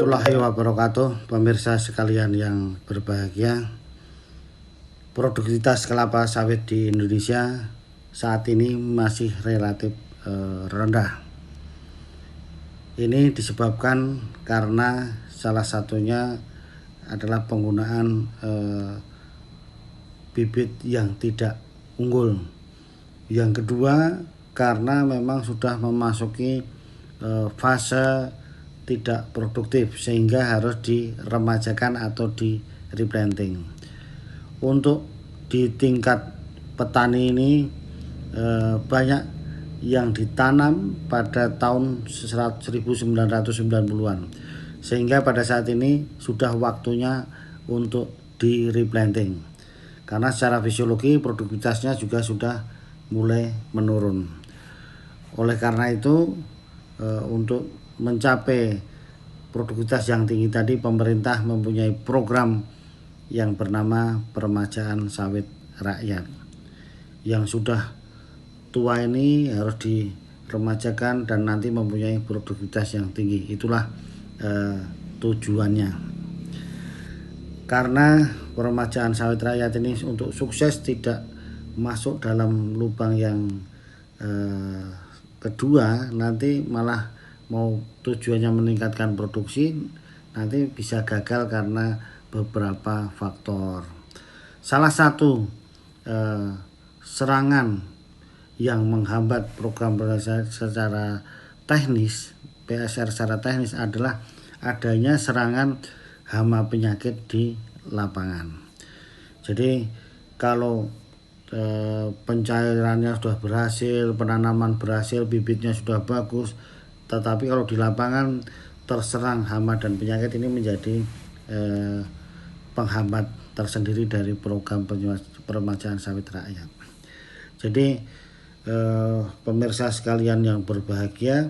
warahmatullahi wabarakatuh, pemirsa sekalian yang berbahagia. Produktivitas kelapa sawit di Indonesia saat ini masih relatif rendah. Ini disebabkan karena salah satunya adalah penggunaan bibit yang tidak unggul. Yang kedua, karena memang sudah memasuki fase tidak produktif sehingga harus diremajakan atau di replanting. Untuk di tingkat petani ini banyak yang ditanam pada tahun 1990-an, sehingga pada saat ini sudah waktunya untuk di replanting karena secara fisiologi produktivitasnya juga sudah mulai menurun. Oleh karena itu untuk mencapai produktivitas yang tinggi tadi, pemerintah mempunyai program yang bernama Peremajaan Sawit Rakyat. Yang sudah tua ini harus diremajakan dan nanti mempunyai produktivitas yang tinggi. Itulah tujuannya. Karena Peremajaan Sawit Rakyat ini untuk sukses tidak masuk dalam lubang yang kedua, nanti malah mau tujuannya meningkatkan produksi, nanti bisa gagal karena beberapa faktor. Salah satu serangan yang menghambat program secara teknis, PSR secara teknis adalah adanya serangan hama penyakit di lapangan. Jadi kalau pencairannya sudah berhasil, penanaman berhasil, bibitnya sudah bagus, tetapi kalau di lapangan terserang hama dan penyakit, ini menjadi penghambat tersendiri dari program Peremajaan Sawit Rakyat. Jadi pemirsa sekalian yang berbahagia,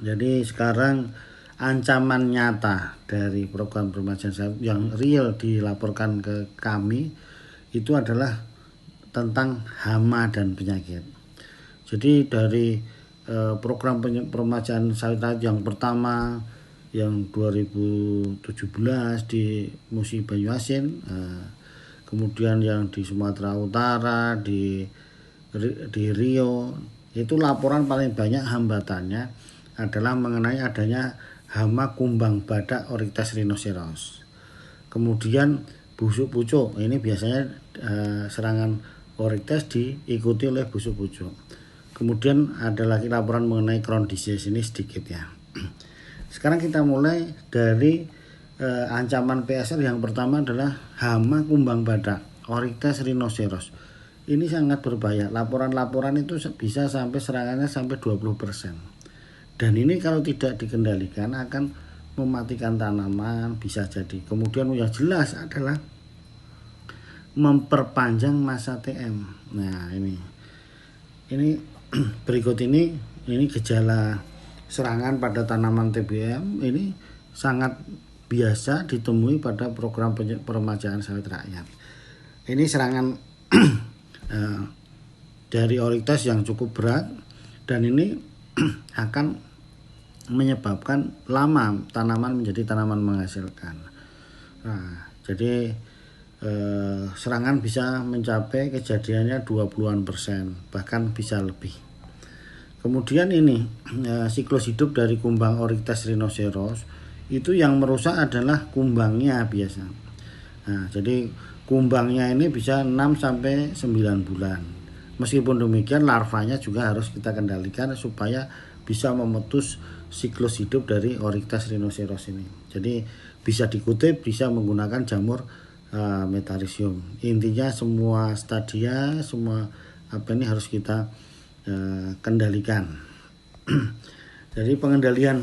jadi sekarang ancaman nyata dari program Peremajaan Sawit yang real dilaporkan ke kami itu adalah tentang hama dan penyakit. Jadi dari program Peremajaan Sawit Rakyat yang pertama yang 2017 di Musi Banyuasin, kemudian yang di Sumatera Utara, di Riau, itu laporan paling banyak hambatannya adalah mengenai adanya hama kumbang badak Oryctes rhinoceros. Kemudian busuk pucuk, ini biasanya serangan Oryctes diikuti oleh busuk pucuk. Kemudian ada lagi laporan mengenai Crohn disease, ini sedikit ya. Sekarang kita mulai dari ancaman PSR yang pertama adalah hama kumbang badak Oryctes rhinoceros. Ini sangat berbahaya. Laporan-laporan itu bisa sampai serangannya sampai 20%. Dan ini kalau tidak dikendalikan akan mematikan tanaman, bisa jadi. Kemudian yang jelas adalah memperpanjang masa TM. Nah, ini berikut ini gejala serangan pada tanaman TBM ini sangat biasa ditemui pada program Peremajaan Sawit Rakyat. Ini serangan dari Oryctes yang cukup berat, dan ini akan menyebabkan lama tanaman menjadi tanaman menghasilkan. Nah, jadi serangan bisa mencapai kejadiannya 20-an%, bahkan bisa lebih. Kemudian ini siklus hidup dari kumbang Oryctes rhinoceros itu yang merusak adalah kumbangnya biasa. Nah, jadi kumbangnya ini bisa 6-9 bulan. Meskipun demikian larvanya juga harus kita kendalikan supaya bisa memutus siklus hidup dari Oryctes rhinoceros ini. Jadi bisa dikutip, bisa menggunakan jamur metarhizium. Intinya semua stadia, semua ini harus kita kendalikan. Jadi pengendalian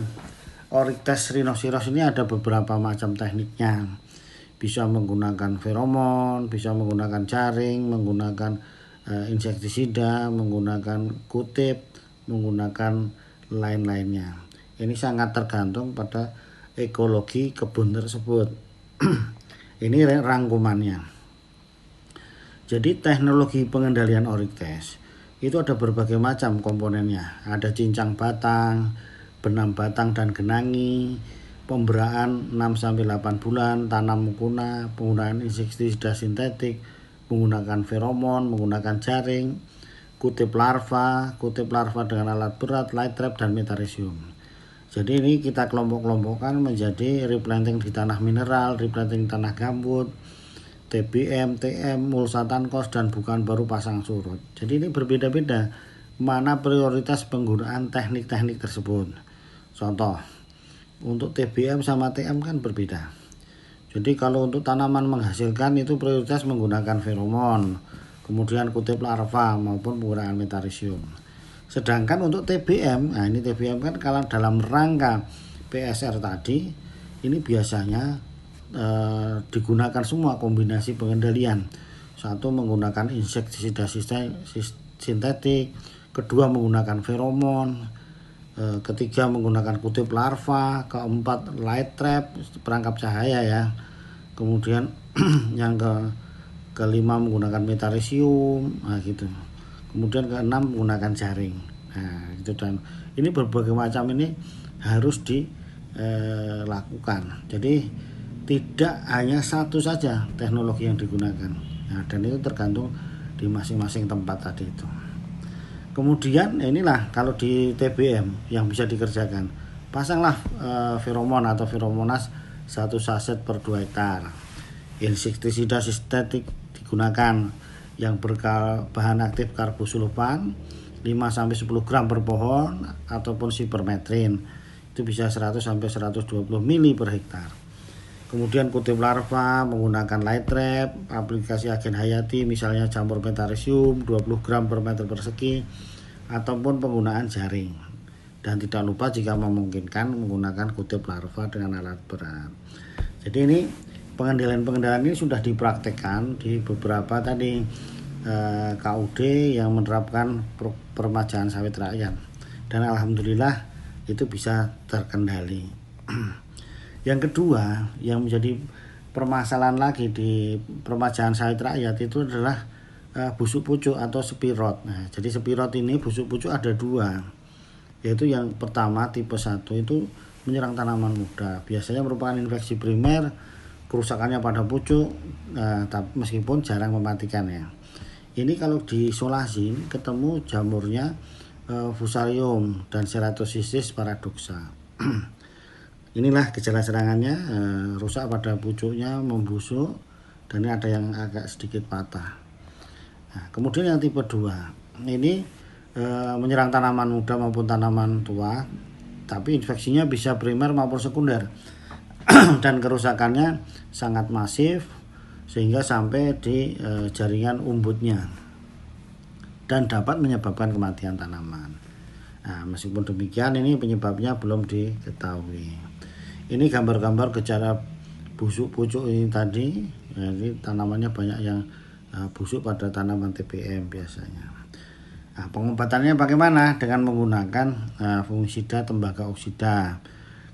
Oryctes rhinoceros ini ada beberapa macam tekniknya. Bisa menggunakan feromon, bisa menggunakan jaring, menggunakan insektisida, menggunakan kutip, menggunakan lain-lainnya. Ini sangat tergantung pada ekologi kebun tersebut. Ini rangkumannya. Jadi teknologi pengendalian Oryctes itu ada berbagai macam komponennya. Ada cincang batang, benam batang dan genangi, pemberaan 6-8 bulan, tanam mukuna, penggunaan insektisida sintetik, menggunakan feromon, menggunakan jaring, kutip larva dengan alat berat, light trap, dan metarisium. Jadi ini kita kelompok-kelompokkan menjadi replanting di tanah mineral, replanting di tanah gambut, TBM, TM, mulsa tankos, dan bukan baru pasang surut. Jadi ini berbeda-beda mana prioritas penggunaan teknik-teknik tersebut. Contoh, untuk TBM sama TM kan berbeda. Jadi kalau untuk tanaman menghasilkan itu prioritas menggunakan feromon, kemudian kutip larva maupun penggunaan metarisium. Sedangkan untuk TBM, nah ini TBM kan kalau dalam rangka PSR tadi, ini biasanya digunakan semua kombinasi pengendalian. Satu menggunakan insektisida sintetik, kedua menggunakan feromon, ketiga menggunakan kutip larva, keempat light trap, perangkap cahaya ya. Kemudian yang kelima menggunakan metarisium, nah gitu. Kemudian keenam menggunakan jaring. Nah, itu dan ini berbagai macam ini harus dilakukan. Jadi tidak hanya satu saja teknologi yang digunakan. Nah, dan itu tergantung di masing-masing tempat tadi itu. Kemudian inilah kalau di TBM yang bisa dikerjakan, pasanglah feromon atau feromonas 1 saset per 2 hektar. Insektisida sintetik digunakan yang berbahan aktif karbosulfan 5-10 gram per pohon ataupun sipermetrin. Itu bisa 100-120 mili per hektar. Kemudian kutip larva menggunakan light trap, aplikasi agen hayati misalnya campur metarisium 20 gram per meter persegi ataupun penggunaan jaring. Dan tidak lupa jika memungkinkan menggunakan kutip larva dengan alat berat. Jadi ini pengendalian ini sudah dipraktekkan di beberapa tadi KUD yang menerapkan permajaan sawit rakyat. Dan alhamdulillah itu bisa terkendali. Yang kedua yang menjadi permasalahan lagi di permajaan sawit rakyat itu adalah busuk pucuk atau spirot. Nah, jadi spirot ini busuk pucuk ada 2, yaitu yang pertama tipe 1 itu menyerang tanaman muda. Biasanya merupakan infeksi primer, kerusakannya pada pucuk, tapi meskipun jarang mematikan ya. Ini kalau diisolasi ketemu jamurnya Fusarium dan Ceratocystis paradoxa. Inilah gejala serangannya, rusak pada pucuknya, membusuk, dan ini ada yang agak sedikit patah. Nah, kemudian yang tipe 2, ini menyerang tanaman muda maupun tanaman tua, tapi infeksinya bisa primer maupun sekunder, dan kerusakannya sangat masif, sehingga sampai di jaringan umbutnya, dan dapat menyebabkan kematian tanaman. Nah, meskipun demikian ini penyebabnya belum diketahui. Ini gambar-gambar gejala busuk pucuk ini tadi. Jadi tanamannya banyak yang busuk pada tanaman TBM biasanya. Nah, pengobatannya bagaimana? Dengan menggunakan fungisida tembaga oksida.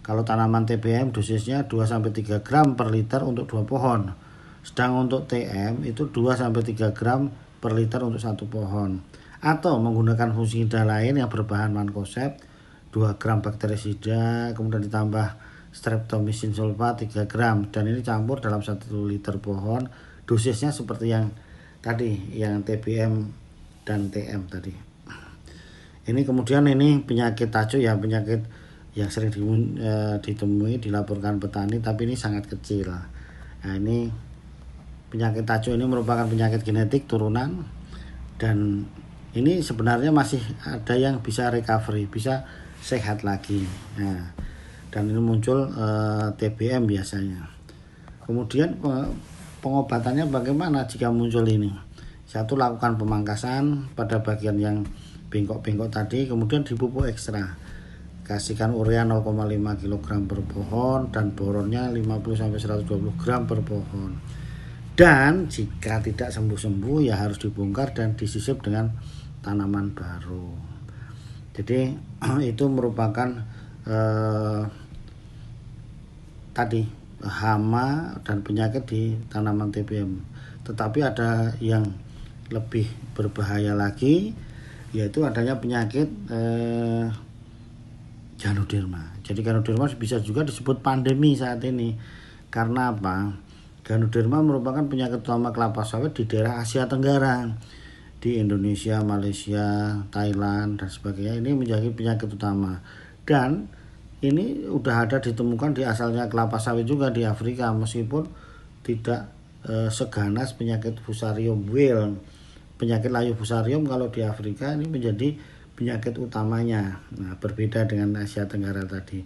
Kalau tanaman TBM dosisnya 2-3 gram per liter untuk 2 pohon. Sedang untuk TM itu 2-3 gram per liter untuk 1 pohon. Atau menggunakan fungisida lain yang berbahan mancozeb 2 gram bakterisida, kemudian ditambah streptomycin sulfat 3 gram, dan ini campur dalam 1 liter pohon. Dosisnya seperti yang tadi, yang TBM dan TM tadi. Ini kemudian ini penyakit tajuk ya, penyakit yang sering ditemui dilaporkan petani, tapi ini sangat kecil. Nah, ini penyakit tajuk ini merupakan penyakit genetik turunan, dan ini sebenarnya masih ada yang bisa recovery, bisa sehat lagi. Nah, dan ini muncul TBM biasanya. Kemudian pengobatannya bagaimana jika muncul ini? Satu, lakukan pemangkasan pada bagian yang bengkok-bengkok tadi, kemudian dipupuk ekstra. Kasihkan urea 0,5 kg per pohon dan boronnya 50-120 gram per pohon. Dan jika tidak sembuh-sembuh ya harus dibongkar dan disisip dengan tanaman baru. Jadi itu merupakan tadi hama dan penyakit di tanaman TBM. Tetapi ada yang lebih berbahaya lagi, yaitu adanya penyakit janur Ganoderma. Jadi Ganoderma bisa juga disebut pandemi saat ini. Karena apa? Ganoderma merupakan penyakit utama kelapa sawit di daerah Asia Tenggara. Di Indonesia, Malaysia, Thailand dan sebagainya, ini menjadi penyakit utama. Dan ini udah ada ditemukan di asalnya kelapa sawit juga di Afrika, meskipun tidak seganas penyakit Fusarium wilt. Penyakit layu Fusarium kalau di Afrika ini menjadi penyakit utamanya. Nah, berbeda dengan Asia Tenggara tadi.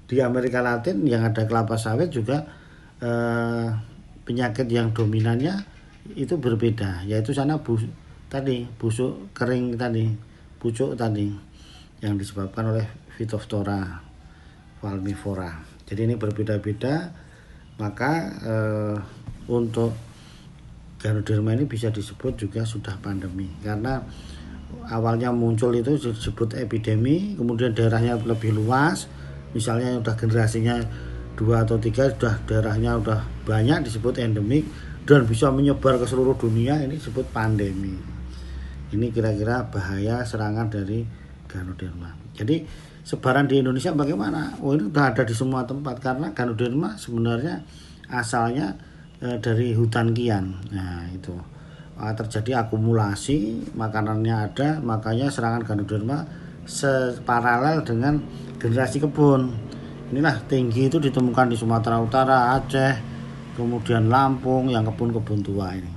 Di Amerika Latin yang ada kelapa sawit juga penyakit yang dominannya itu berbeda, yaitu sana busuk kering tadi, pucuk tadi yang disebabkan oleh Phytophthora palmivora. Jadi ini berbeda-beda, maka untuk Ganoderma ini bisa disebut juga sudah pandemi, karena awalnya muncul itu disebut epidemi, kemudian daerahnya lebih luas, misalnya udah generasinya 2 atau 3, sudah daerahnya udah banyak disebut endemik, dan bisa menyebar ke seluruh dunia, ini disebut pandemi. Ini kira-kira bahaya serangan dari Ganoderma. Jadi sebaran di Indonesia bagaimana? Oh, ini sudah ada di semua tempat, karena Ganoderma sebenarnya asalnya dari hutan kian. Nah itu terjadi akumulasi, makanannya ada, makanya serangan Ganoderma separalel dengan generasi kebun. Inilah tinggi itu ditemukan di Sumatera Utara, Aceh, kemudian Lampung yang kebun-kebun tua ini.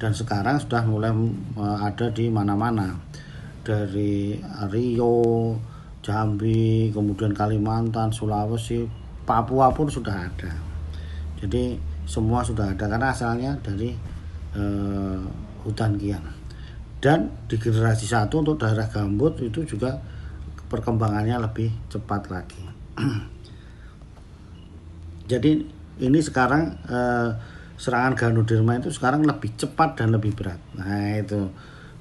Dan sekarang sudah mulai ada di mana-mana, dari Riau, Jambi, kemudian Kalimantan, Sulawesi, Papua pun sudah ada. Jadi semua sudah ada karena asalnya dari hutan kian. Dan di generasi 1 untuk daerah gambut itu juga perkembangannya lebih cepat lagi. Jadi ini sekarang serangan Ganoderma itu sekarang lebih cepat dan lebih berat. Nah itu,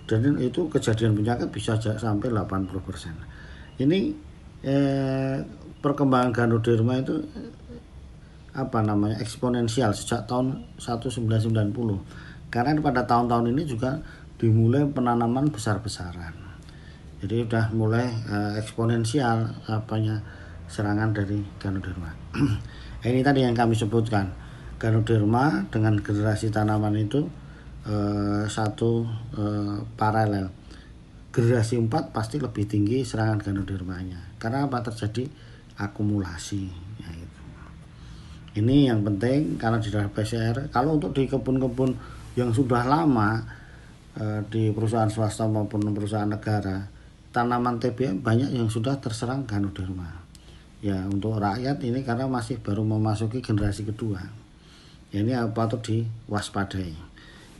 dan itu kejadian penyakit bisa sampai 80%. Ini perkembangan Ganoderma itu eksponensial sejak tahun 1990. Karena pada tahun-tahun ini juga dimulai penanaman besar-besaran. Jadi sudah mulai eksponensial serangan dari Ganoderma. Ini tadi yang kami sebutkan. Ganoderma dengan generasi tanaman itu paralel. Generasi 4 pasti lebih tinggi serangan Ganodermanya. Karena apa? Terjadi akumulasi. Ya, itu. Ini yang penting karena di dalam PCR. Kalau untuk di kebun-kebun yang sudah lama di perusahaan swasta maupun perusahaan negara, tanaman TBM banyak yang sudah terserang Ganoderma. Ya, untuk rakyat ini karena masih baru memasuki generasi kedua. Ya, ini patut diwaspadai.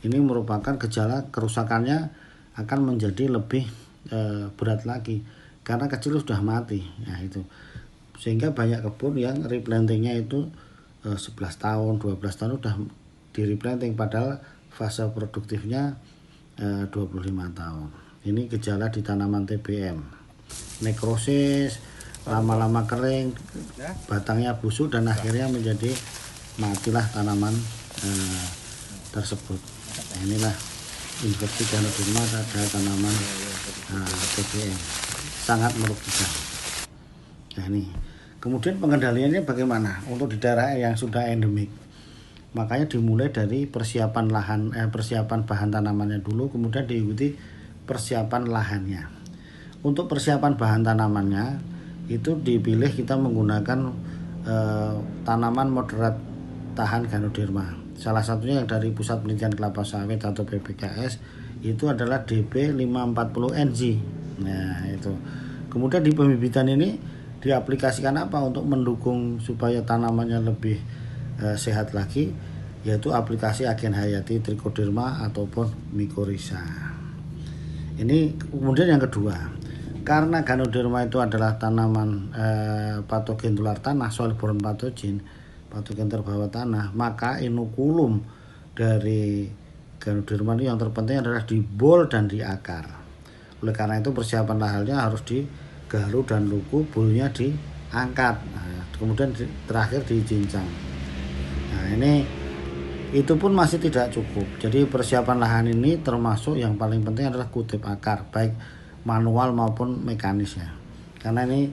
Ini merupakan gejala kerusakannya akan menjadi lebih berat lagi karena kecil sudah mati. Nah itu, sehingga banyak kebun yang replantingnya itu 11 tahun, 12 tahun sudah di replanting, padahal fase produktifnya 25 tahun. Ini gejala di tanaman TBM. Nekrosis, lama-lama kering, batangnya busuk dan akhirnya menjadi matilah tanaman tersebut. Nah, inilah infeksi Ganoderma pada tanaman TBM, sangat merugikan. Nah ini, kemudian pengendaliannya bagaimana untuk di daerah yang sudah endemik? Makanya dimulai dari persiapan persiapan bahan tanamannya dulu, kemudian diikuti persiapan lahannya. Untuk persiapan bahan tanamannya itu dipilih kita menggunakan tanaman moderat tahan Ganoderma. Salah satunya yang dari Pusat Penelitian Kelapa Sawit atau PPKS itu adalah DP540NG. Nah itu. Kemudian di pembibitan ini diaplikasikan apa untuk mendukung supaya tanamannya lebih sehat lagi, yaitu aplikasi agen hayati Trichoderma ataupun Mycorrhiza. Ini kemudian yang kedua, karena Ganoderma itu adalah tanaman patogen tular tanah, soil-borne pathogen, patogen terbawa tanah, maka inokulum dari Ganoderma ini yang terpenting adalah di bol dan di akar. Oleh karena itu persiapan lahannya harus digaru dan luku, bolnya diangkat, kemudian terakhir dicincang. Nah ini itu pun masih tidak cukup. Jadi persiapan lahan ini termasuk yang paling penting adalah kutip akar, baik manual maupun mekanis ya. Karena ini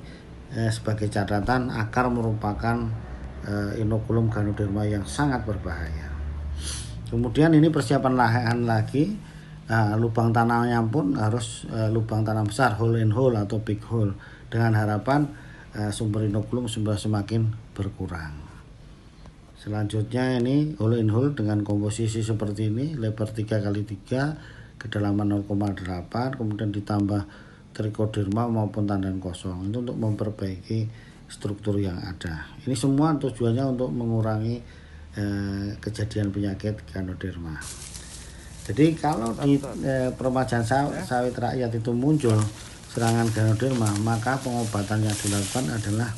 sebagai catatan, akar merupakan inokulum Ganoderma yang sangat berbahaya. Kemudian ini persiapan lahan lagi, lubang tanamnya pun harus lubang tanam besar, hole in hole atau big hole, dengan harapan sumber inokulum sudah semakin berkurang. Selanjutnya ini hole in hole dengan komposisi seperti ini, lebar 3x3, kedalaman 0,8, kemudian ditambah trichoderma maupun tandan kosong, itu untuk memperbaiki struktur yang ada. Ini semua tujuannya untuk mengurangi kejadian penyakit Ganoderma. Jadi kalau di peremajaan sawit rakyat itu muncul serangan Ganoderma, maka pengobatan yang dilakukan adalah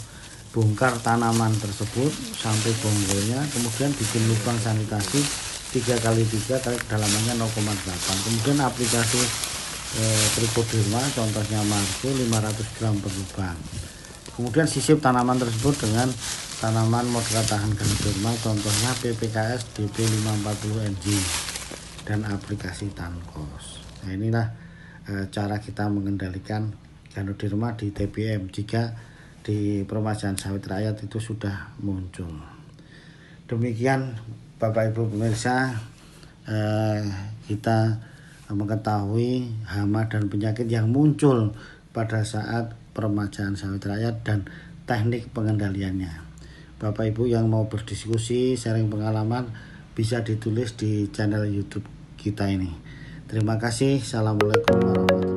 bongkar tanaman tersebut sampai bonggolnya, kemudian bikin lubang sanitasi 3x3 kali kedalamannya 0,8, kemudian aplikasi trichoderma, contohnya Margo 500 gram per lubang, kemudian sisip tanaman tersebut dengan tanaman moderat tahan Ganoderma, contohnya PPKS DP 540 NG, dan aplikasi Tankos. Nah, inilah cara kita mengendalikan Ganoderma di TBM jika di peremajaan sawit rakyat itu sudah muncul. Demikian Bapak Ibu pemirsa, kita mengetahui hama dan penyakit yang muncul pada saat peremajaan sawit rakyat dan teknik pengendaliannya. Bapak Ibu yang mau berdiskusi, sharing pengalaman, bisa ditulis di channel YouTube kita ini. Terima kasih. Assalamualaikum warahmatullahi wabarakatuh.